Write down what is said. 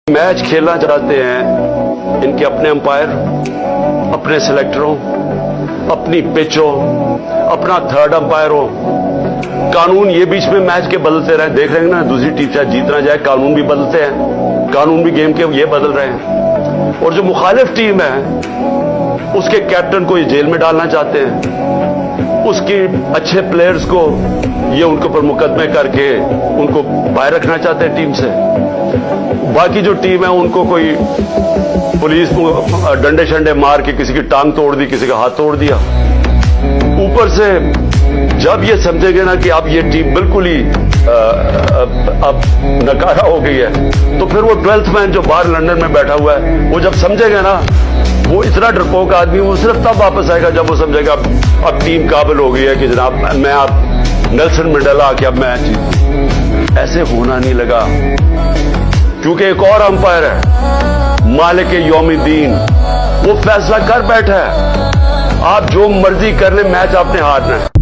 Match खेलना चाहते हैं, इनके अपने अंपायर, अपने सिलेक्टरों, अपनी पिच हो, अपना थर्ड अंपायर हो, कानून ये बीच में मैच के बदलते रहे। देख रहे हैं ना, दूसरी टीम चाहे जीतना जाए कानून भी बदलते हैं, कानून भी गेम के ये बदल रहे हैं। और जो मुखालिफ टीम है उसके कैप्टन को ये जेल में डालना चाहते हैं, उसकी अच्छे प्लेयर्स को ये उनके ऊपर मुकदमे करके उनको बाहर रखना चाहते हैं टीम से। बाकी जो टीम है उनको कोई पुलिस डंडे शंडे मार के किसी की टांग तोड़ दी, किसी का हाथ तोड़ दिया। ऊपर से जब ये समझेंगे ना कि अब ये टीम बिल्कुल ही अब नकारा हो गई है, तो फिर वो 12th मैन जो बाहर लंदन में बैठा हुआ है, वो जब समझेगा ना, वो इतना डरपोक आदमी, वो सिर्फ तब वापस आएगा जब वो समझेगा अब टीम काबिल हो गई है कि जनाब मैं अब नेल्सन मंडेला आके अब मैं जीत। ऐसे होना नहीं लगा, क्योंकि एक और अंपायर है मालिक यौमुद्दीन, वो फैसला कर बैठा है। आप जो मर्जी कर ले, मैच आपने हारना है।